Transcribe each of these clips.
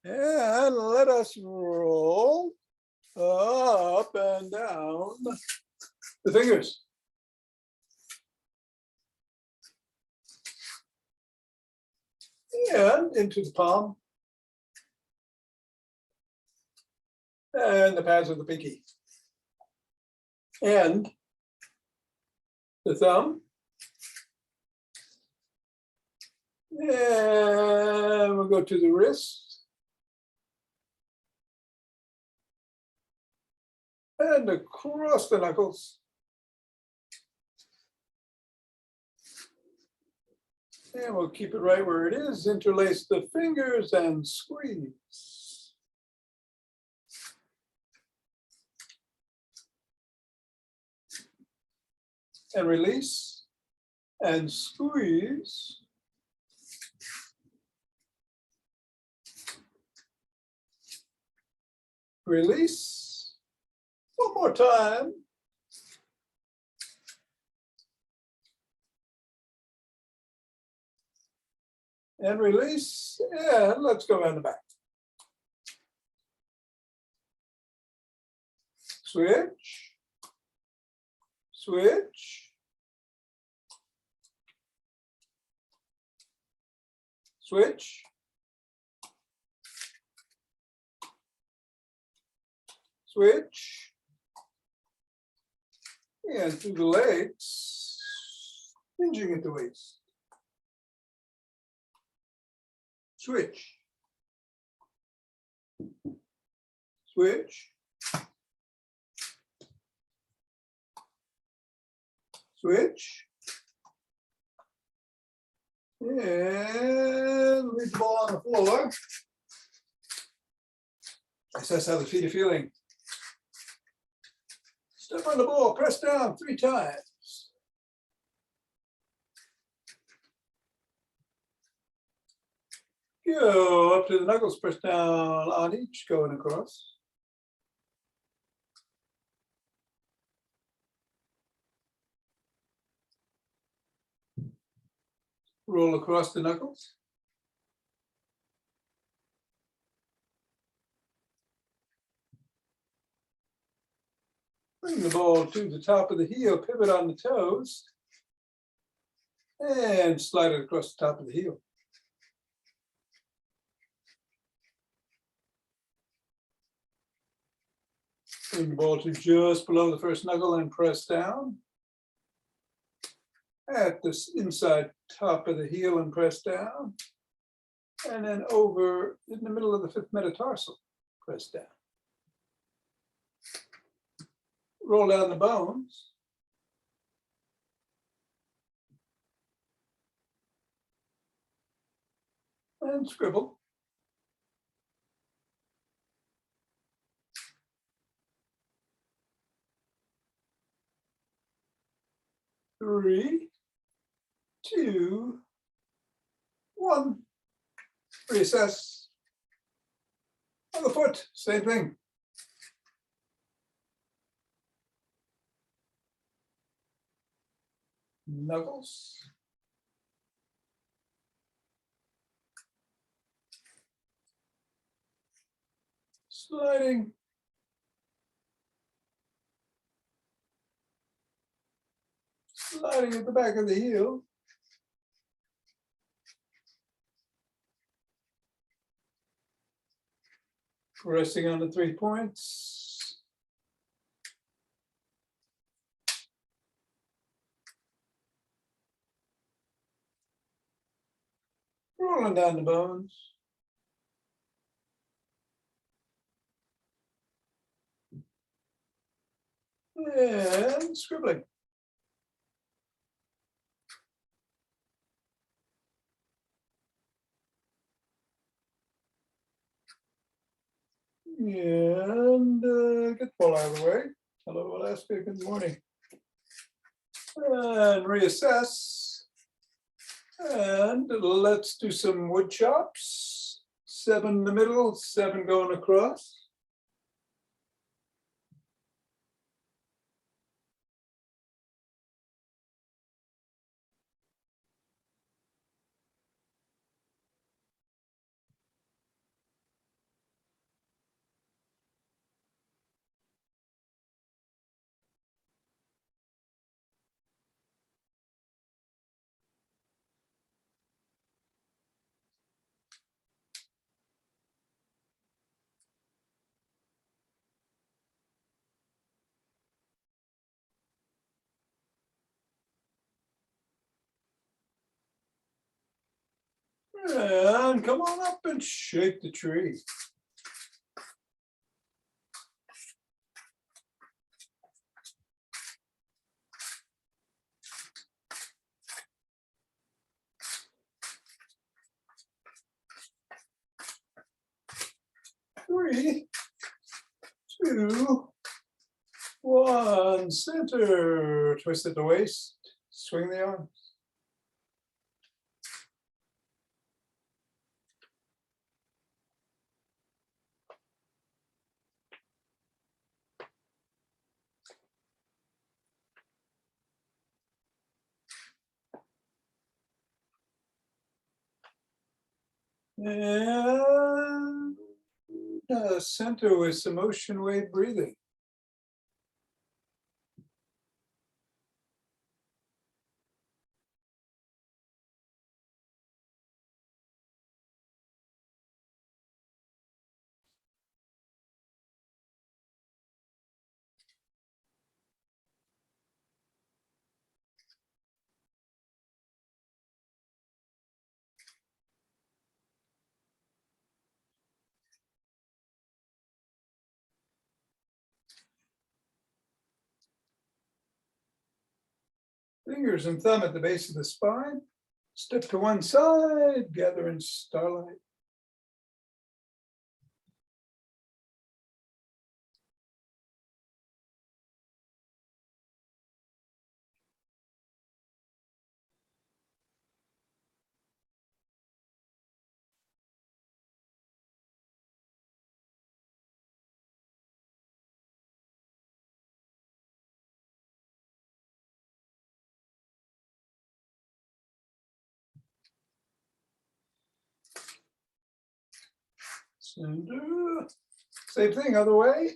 And let us roll up and down the fingers. And into the palm. And the pads of the pinky. And the thumb. And we'll go to the wrist. And across the knuckles. And we'll keep it right where it is. Interlace the fingers and squeeze. And release and squeeze. Release. One more time. And release, and let's go around the back. Switch, switch, switch, switch, and through the legs, hinging at the waist. Switch, switch, switch, and leave the ball on the floor. Assess how the feet are feeling. Step on the ball, press down 3 times. Go up to the knuckles, press down on each, going across. Roll across the knuckles. Bring the ball to the top of the heel, pivot on the toes, and slide it across the top of the heel. Bring the ball to just below the first knuckle and press down. At the inside top of the heel and press down. And then over in the middle of the 5th metatarsal, press down. Roll down the bones. And scribble. Three, 2, 1. Reassess. On the foot, same thing. Knuckles. Sliding. Sliding at the back of the heel. Resting on the 3 points. Rolling down the bones. And scribbling. And get the ball out of the way. Hello, Alaska, good morning. And reassess. And let's do some wood chops. 7 in the middle, 7 going across. And come on up and shake the tree. Three, two, one, center. Twist at the waist, swing the arms. And center with some ocean wave breathing. Fingers and thumb at the base of the spine. Step to one side, gather in starlight. Center. Same thing, other way.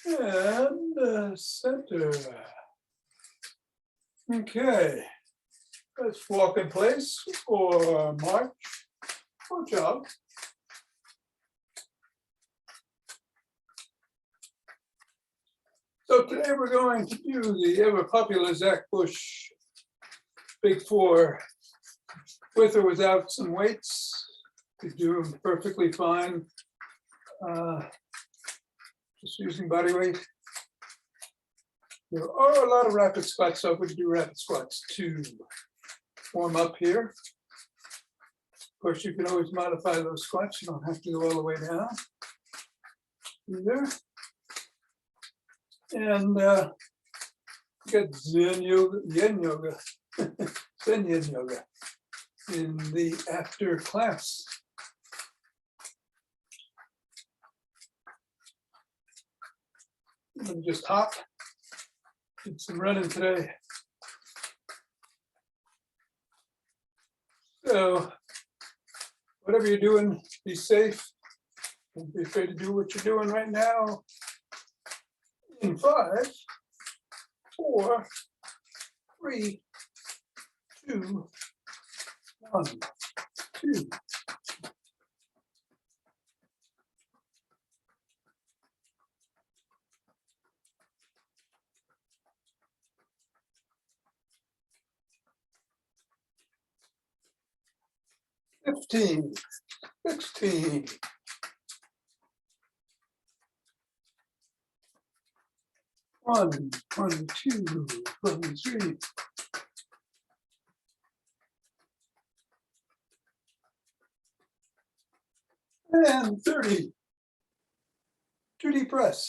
And center. Okay, let's walk in place or march or jog. So today we're going to do the ever popular Zach Bush Big Four with or without some weights. You do them perfectly fine. Just using body weight. There are a lot of rapid squats, so we do rapid squats to warm up here. Of course, you can always modify those squats. You don't have to go all the way down either. And get Zen yoga, Yin yoga, Zen Yin yoga in the after class. And just hop. Did some running today. So whatever you're doing, be safe. Don't be afraid to do what you're doing right now. In 5, 4, 3, 2, 1, 2. $15, $16. 1, 2, 3. And 30. 2D press.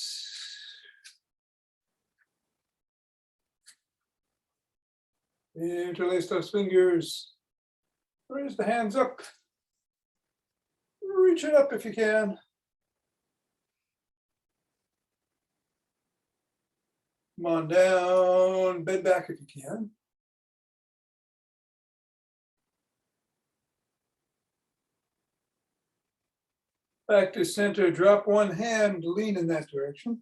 Interlace those fingers. Raise the hands up. Reach it up if you can. Come on down, bend back if you can. Back to center, drop one hand, lean in that direction.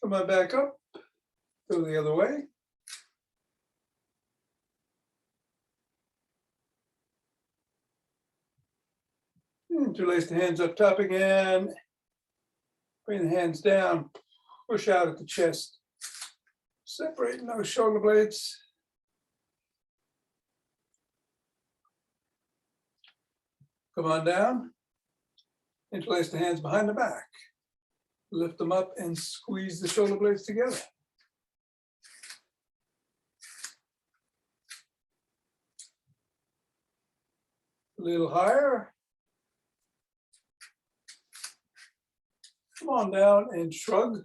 Come on back up, go the other way. Interlace the hands up top again. Bring the hands down, push out at the chest. Separating those shoulder blades. Come on down. Interlace the hands behind the back. Lift them up and squeeze the shoulder blades together. A little higher. Come on down and shrug.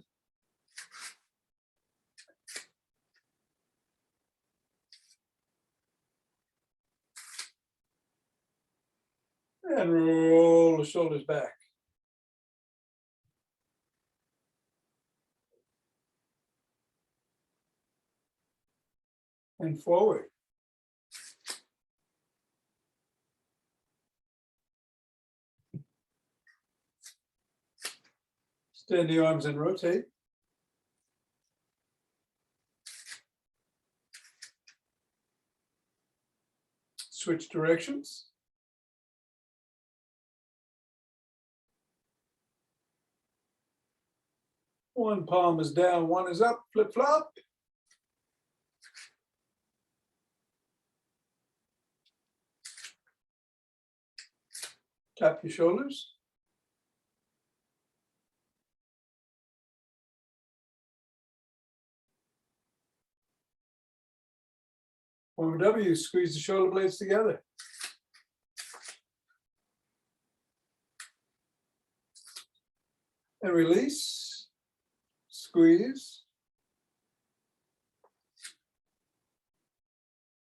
And roll the shoulders back. And forward. Extend the arms and rotate. Switch directions. One palm is down, one is up, flip flop. Tap your shoulders. Form a W, squeeze the shoulder blades together. And release, squeeze.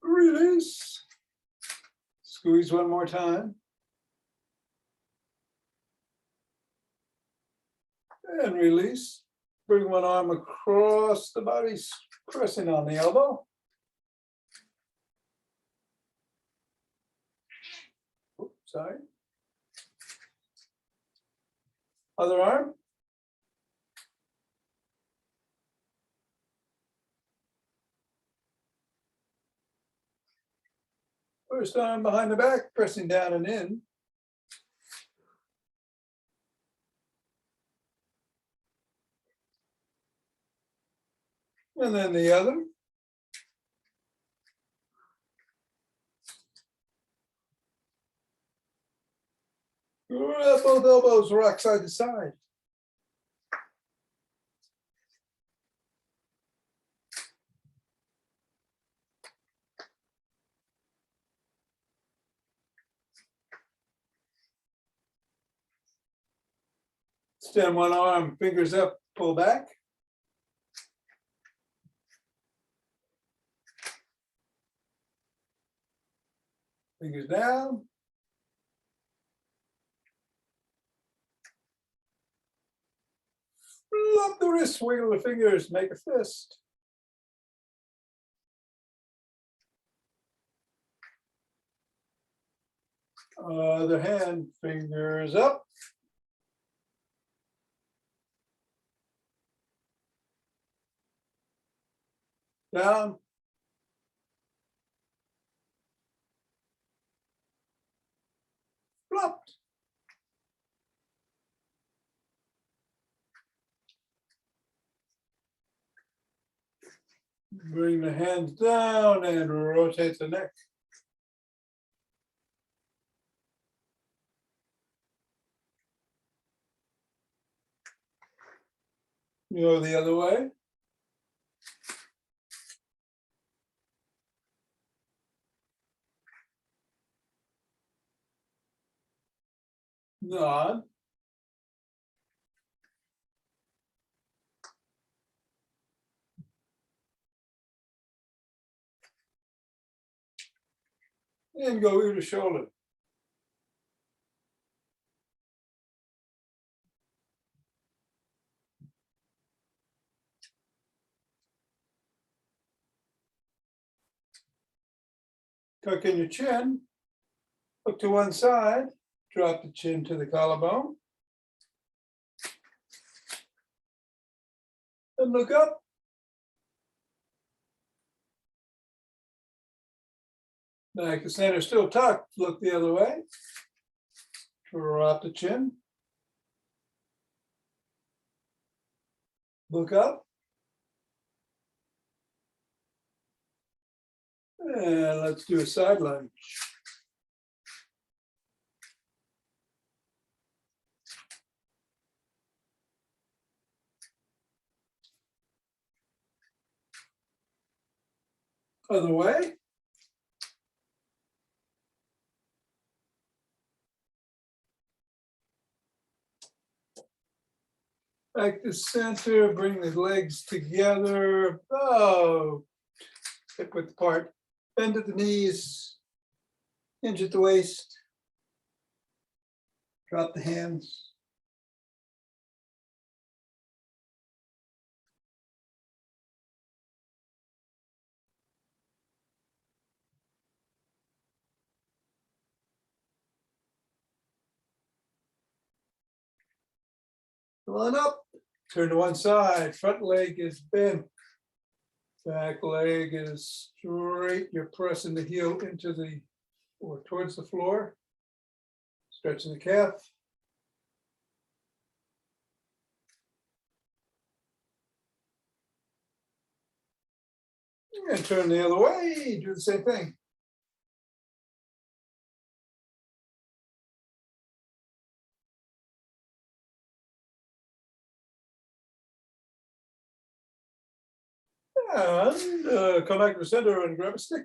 Release, squeeze one more time. And release. Bring one arm across the body, pressing on the elbow. Oops, sorry. Other arm. First arm behind the back, pressing down and in. And then the other. Both elbows rock side to side. Extend one arm, fingers up, pull back. Fingers down. Flop the wrist, wiggle the fingers, make a fist. Other hand, fingers up. Down. Flopped. Bring the hands down and rotate the neck. Go the other way. Nod. And go ear to shoulder. tuck in your chin, look to one side, drop the chin to the collarbone, and look up. Back to center, still tucked, look the other way. Drop the chin. Look up. And let's do a side lunge. Other way. Back to center, bring the legs together. Oh, hip width apart. Bend at the knees, hinge at the waist. Drop the hands. Come on up. Turn to one side. Front leg is bent. Back leg is straight. You're pressing the heel into the or towards the floor. Stretching the calf. And turn the other way. Do the same thing. And come back to the center and grab a stick.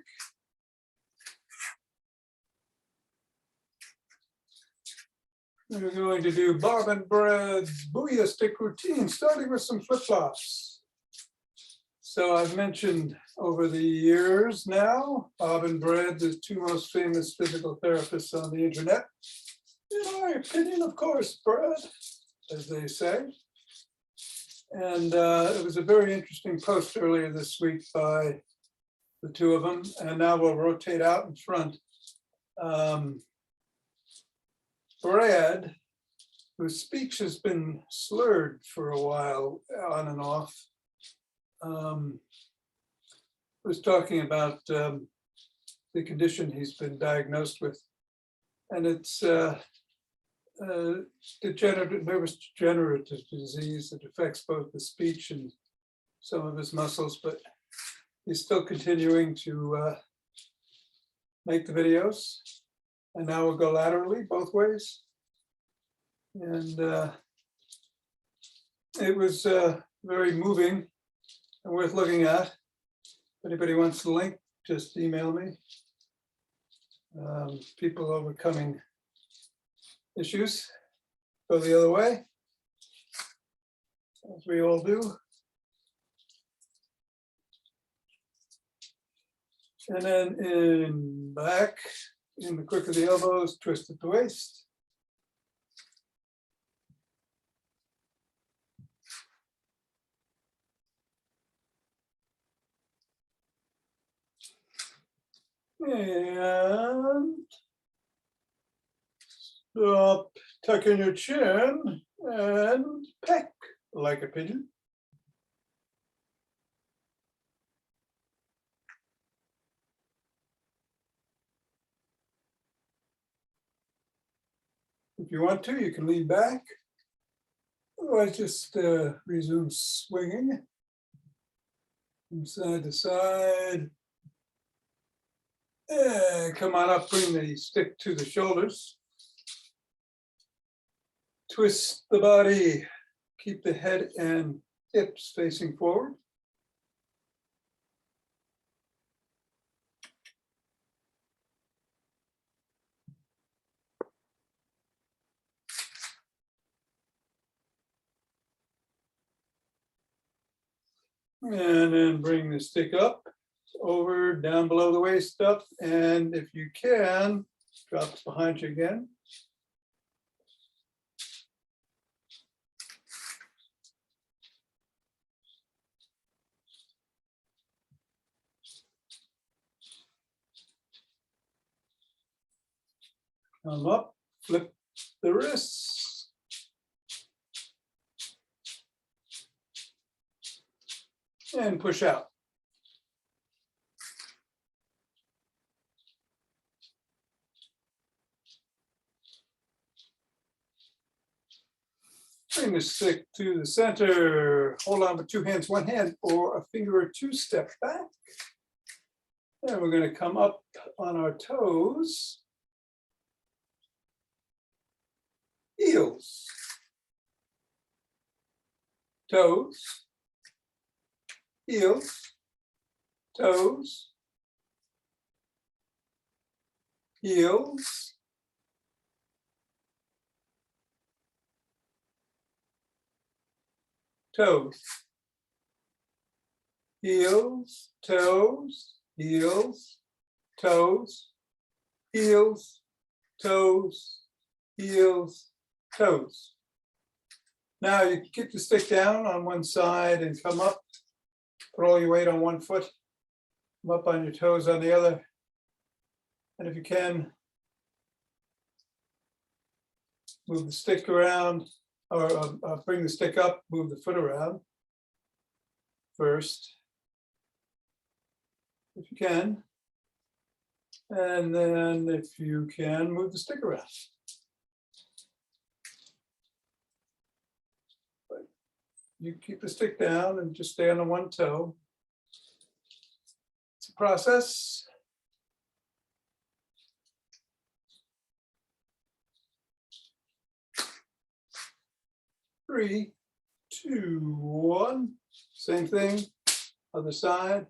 We're going to do Bob and Brad's Booyah stick routine, starting with some flip-flops. So I've mentioned over the years now, Bob and Brad, the two most famous physical therapists on the internet. In my opinion, of course, Brad, as they say. And it was a very interesting post earlier this week by the two of them. And now we'll rotate out in front. Brad, whose speech has been slurred for a while, on and off, was talking about the condition he's been diagnosed with. And it's nervous degenerative disease that affects both the speech and some of his muscles, but he's still continuing to make the videos. And now we'll go laterally both ways. And it was very moving and worth looking at. If anybody wants the link, just email me. People overcoming issues. Go the other way, as we all do. And then in back, in the crook of the elbows, twist at the waist. And stop, tuck in your chin and peck like a pigeon. If you want to, you can lean back. Otherwise, just resume swinging from side to side. And come on up, bring the stick to the shoulders. Twist the body, keep the head and hips facing forward. And then bring the stick up, over, down below the waist up, and if you can, drops behind you again. Come up, flip the wrists. And push out. Bring the stick to the center. Hold on with two hands, one hand, or a finger or two, step back. And we're going to come up on our toes. Heels. Toes. Heels. Toes. Heels. Toes. Heels, toes, heels, toes, heels, toes, heels, toes. Now you keep the stick down on one side and come up. Put all your weight on one foot. Come up on your toes on the other. And if you can, move the stick around, or bring the stick up, move the foot around first, if you can. And then if you can, move the stick around. But you keep the stick down and just stay on the one toe. It's a process. Three, two, one. Same thing, other side.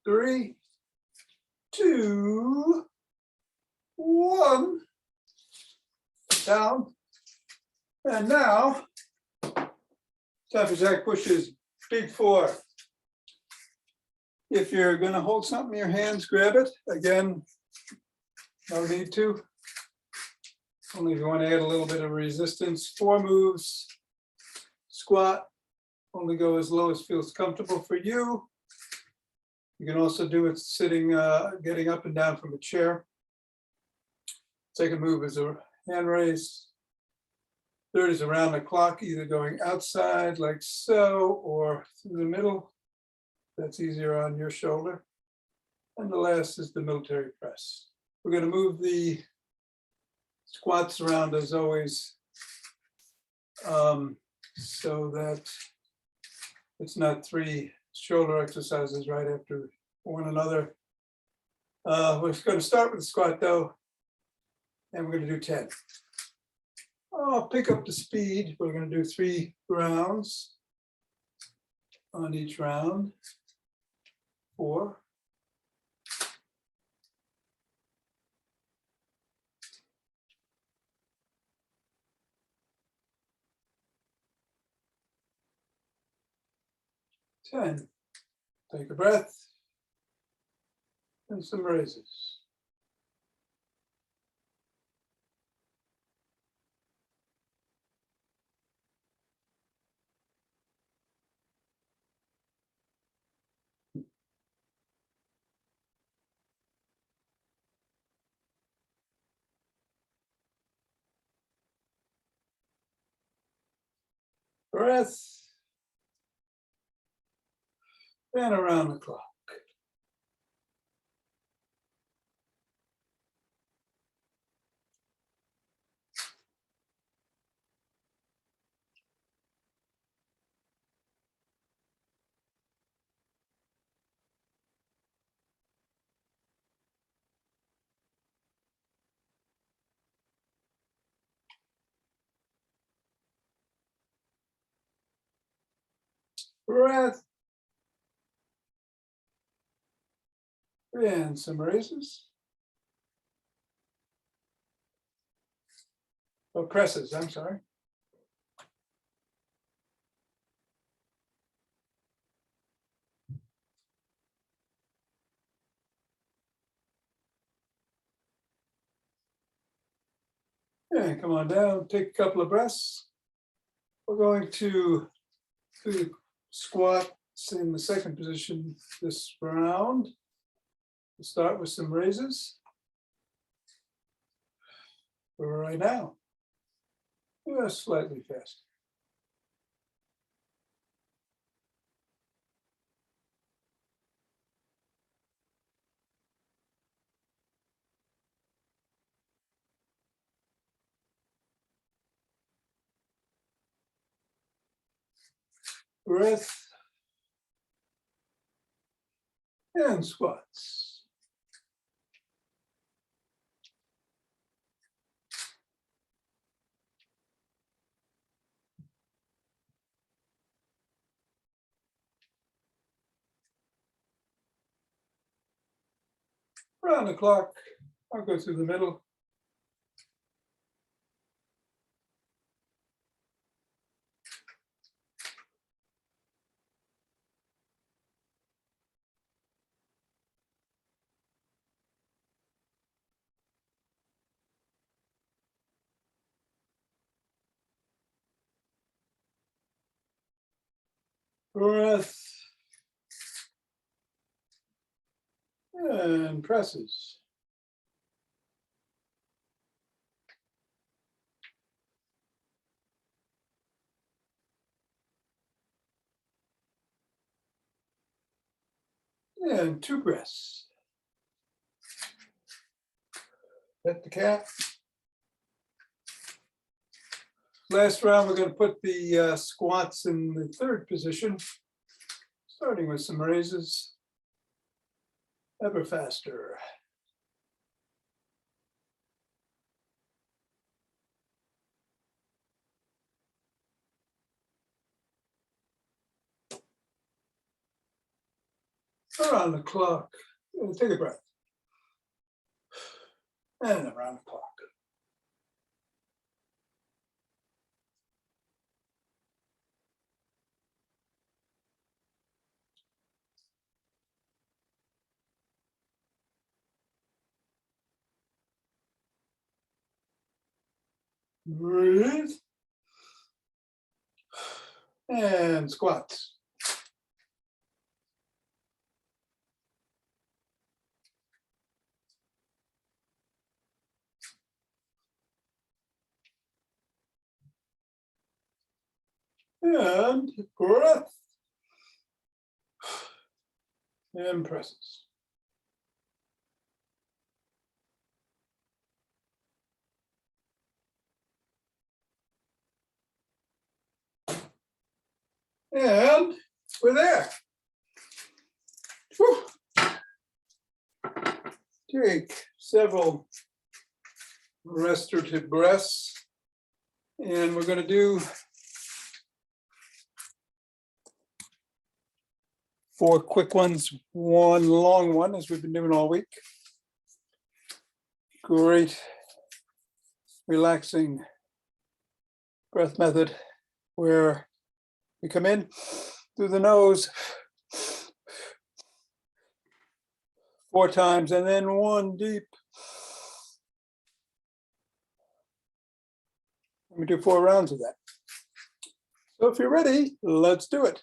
Three, two, one. Down. And now, Tappy Jack pushes, big four. If you're going to hold something in your hands, grab it. Again, no need to. Only if you want to add a little bit of resistance. 4 moves. Squat. Only go as low as feels comfortable for you. You can also do it sitting, getting up and down from a chair. Second move is a hand raise. Third is around the clock, either going outside like so or through the middle. That's easier on your shoulder. And the last is the military press. We're going to move the squats around as always, so that it's not 3 shoulder exercises right after one another. We're going to start with the squat though, and we're going to do 10. I'll pick up the speed. We're going to do 3 rounds on each round. 4. 10. Take a breath and some raises. Breath and around the clock. Breath and some raises. Oh, presses, I'm sorry. And come on down, take a couple of breaths. We're going to do the squats in the second position this round. We'll start with some raises. For right now. Just slightly faster. Breath and squats. Around the clock, I'll go through the middle. Breath and presses. And 2 breaths. Hit the cat. Last round, we're going to put the squats in the third position, starting with some raises. Ever faster. Around the clock. Take a breath. And around the clock. Breathe. And squats. And breath. And presses. And we're there. Whew. Take several restorative breaths. And we're going to do 4 quick ones, 1 long one, as we've been doing all week. Great, relaxing breath method where we come in through the nose 4 times and then 1 deep. Let me do 4 rounds of that. So if you're ready, let's do it.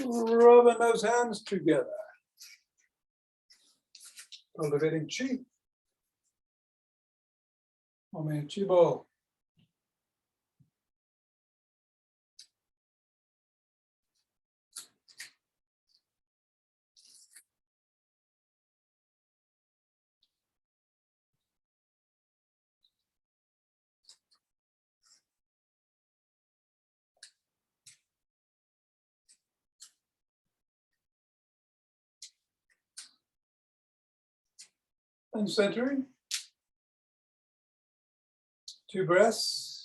Rubbing those hands together. Cultivating chi. Oh man, chi ball. and centering. 2 breaths.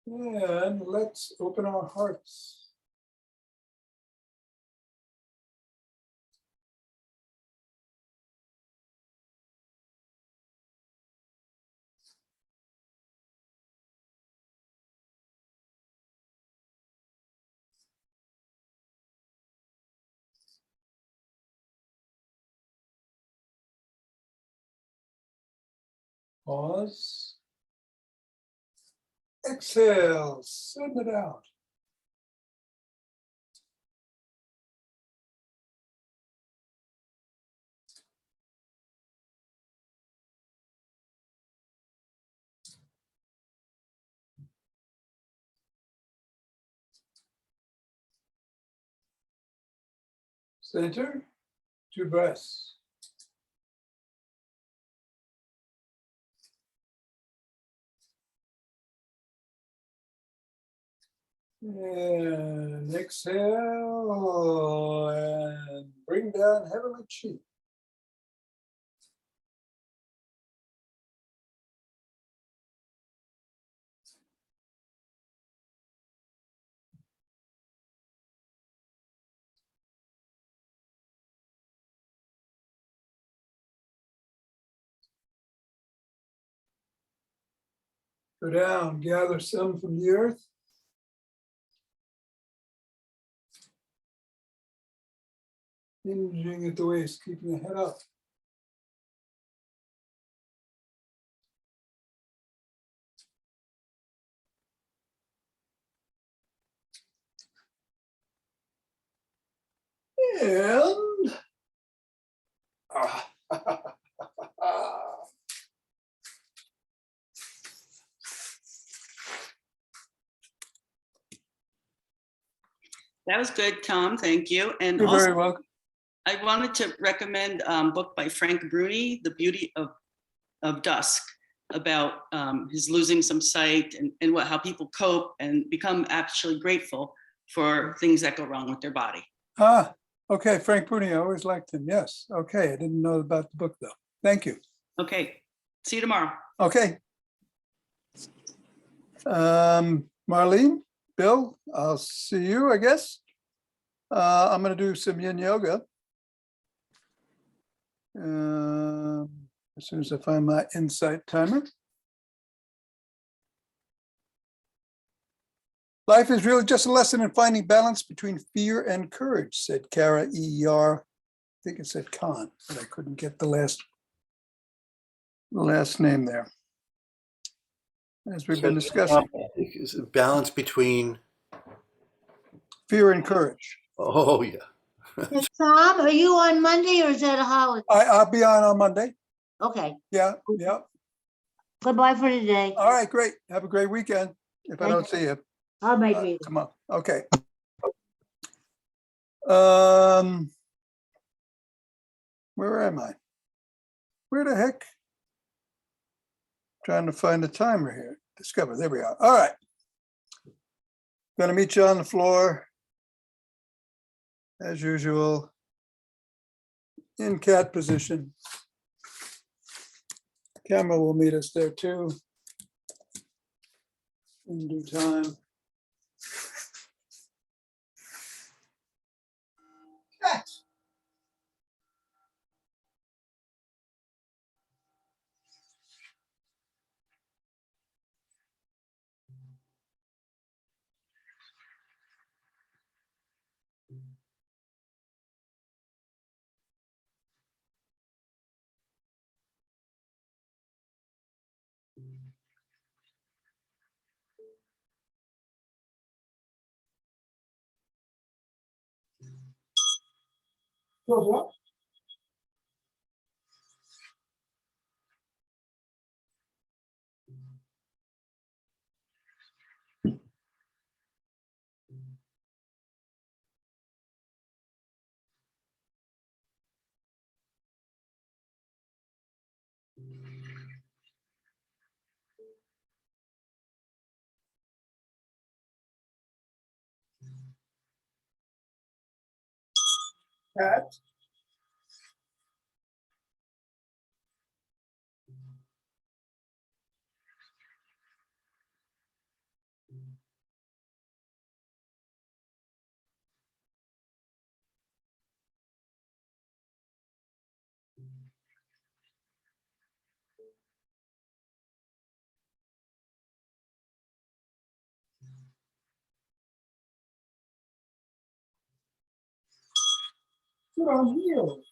And let's open our hearts. Pause. Exhale, send it out. Center, 2 breaths. And exhale, and bring down heavenly chi. Go down, gather some from the earth. Hinging at the waist, keeping the head up. And That was good, Tom. Thank you. And you're also, very welcome. I wanted to recommend a book by Frank Bruni, The Beauty of Dusk, about his losing some sight and how people cope and become actually grateful for things that go wrong with their body. Okay, Frank Bruni, I always liked him. Yes. Okay, I didn't know about the book though. Thank you. Okay, see you tomorrow. Okay. Marlene, Bill, I'll see you, I guess. I'm going to do some yin yoga. As soon as I find my insight timer. Life is really just a lesson in finding balance between fear and courage, said Kara E.R. I think it said Khan, but I couldn't get the last name there. As we've been discussing. Is a balance between Fear and courage. Oh yeah. Hey, Tom, are you on Monday or is that a holiday? I'll be on Monday. Okay, Yeah. goodbye for today. All right, great. Have a great weekend. If I Thank don't see you I'll make it. tomorrow. Okay. Where am I? Where the heck? Trying to find the timer here. Discover. There we are. All right. Going to meet you on the floor. As usual. In cat position. Camera will meet us there too. In due time. Cat. What? cat. Sit on heels.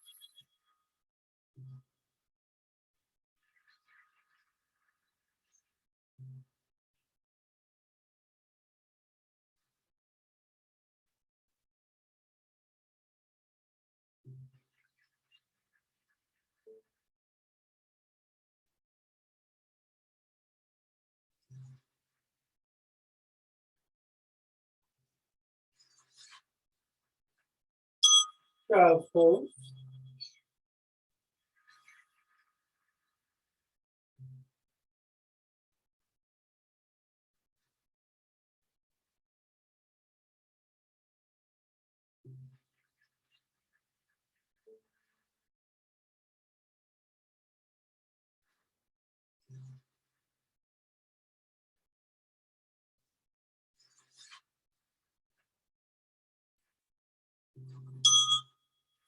Child's pose.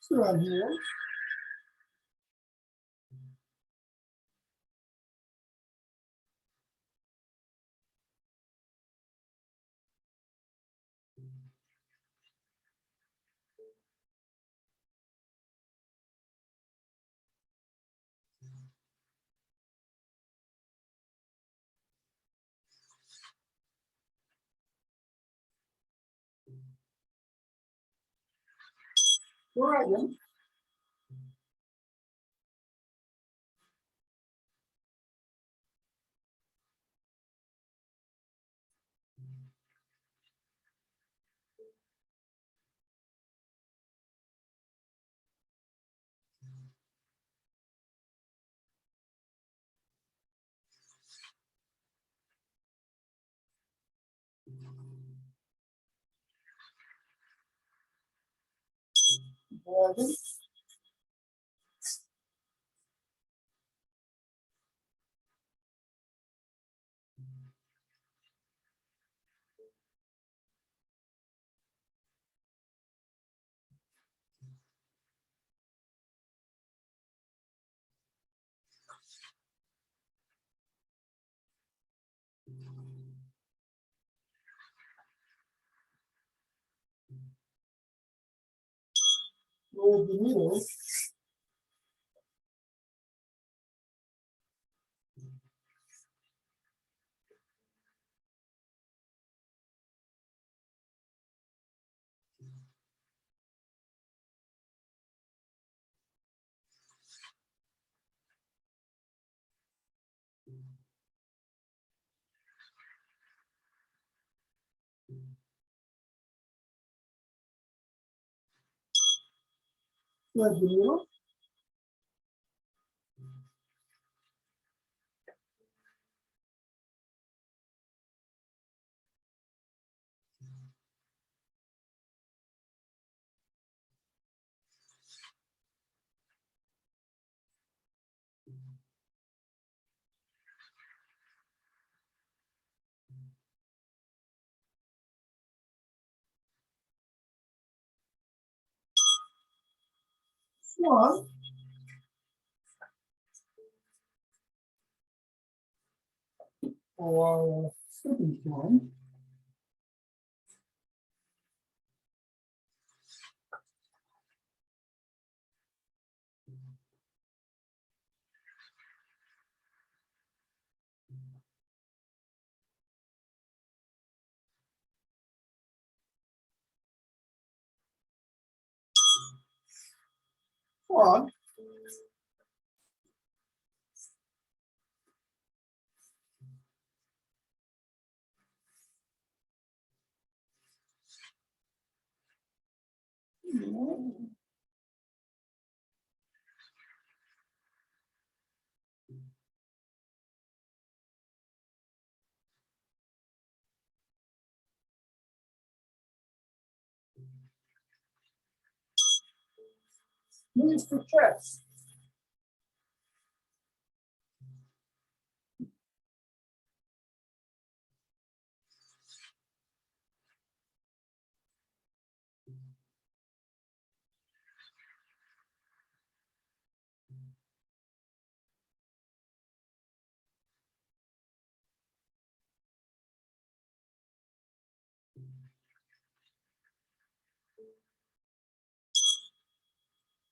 Sit on heels. Dragon. Dragon. Roll the needle. Thread the needle. Swan. Or sleeping swan. Swan. Use for chest.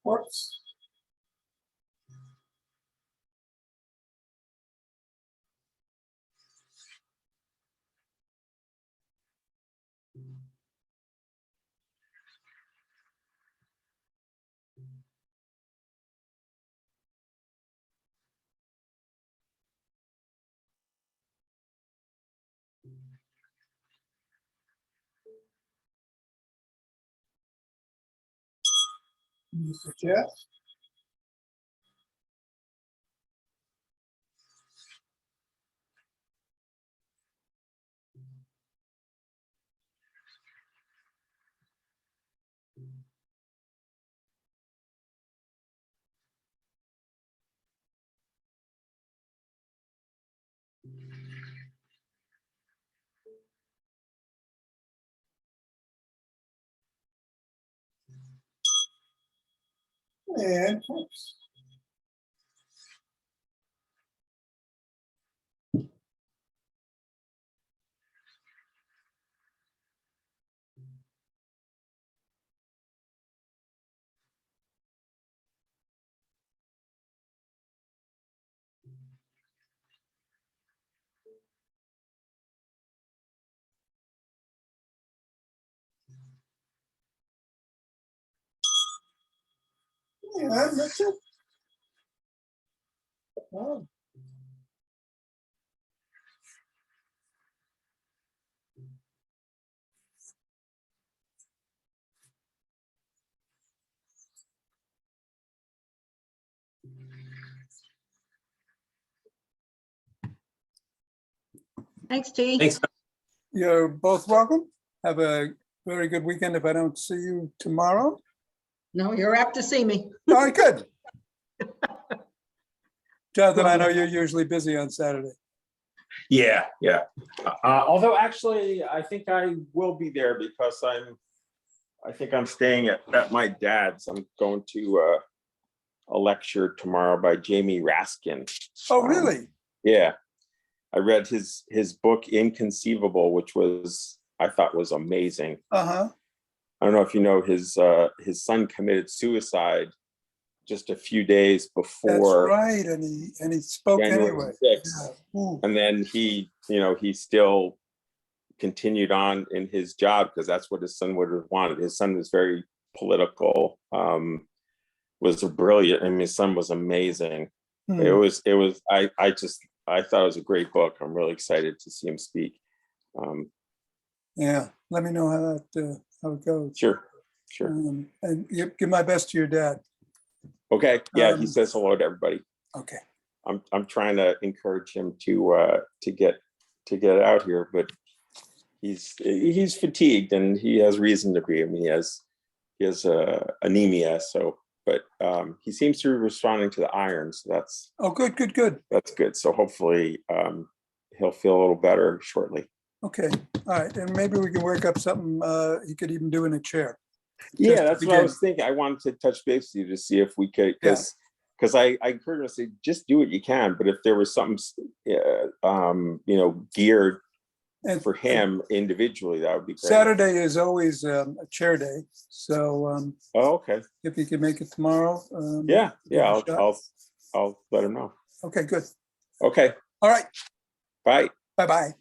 Whoops. Use for chest. And whoops. Yeah, that's it. Oh. Thanks, T. Thanks. You're both welcome. Have a very good weekend if I don't see you tomorrow. No, you're apt to see me. All right, good. Jonathan, I know you're usually busy on Saturday. Yeah. Although actually, I think I will be there because I think I'm staying at my dad's. I'm going to a lecture tomorrow by Jamie Raskin. Oh, really? Yeah. I read his book Inconceivable, which I thought was amazing. Uh-huh. I don't know if you know his son committed suicide just a few days That's before right. And he spoke January anyway. 6th. Yeah. Ooh. And then he still continued on in his job because that's what his son would have wanted. His son was very political, was a brilliant, I mean, his son was amazing. Hmm. I thought it was a great book. I'm really excited to see him speak. Yeah. Let me know how it goes. Sure. And give my best to your dad. Okay. Yeah. He Um, says hello to everybody. Okay. I'm trying to encourage him to get out here, but he's fatigued and he has reason to be. I mean, he has anemia, but he seems to be responding to the iron, so that's Good. that's good. So hopefully he'll feel a little better shortly. Okay. All right. And maybe we can work up something he could even do in a chair. Yeah, to that's what I begin. was thinking. I wanted to touch base with you to see if we could, because I encourage him to say, just do what you can. But if there was something, geared And for him individually, that would be great. Saturday is always a chair day. So Oh, okay. if you can make it tomorrow. Yeah. give it a shot. I'll let him know. Okay, good. Okay. All right. Bye. Bye-bye.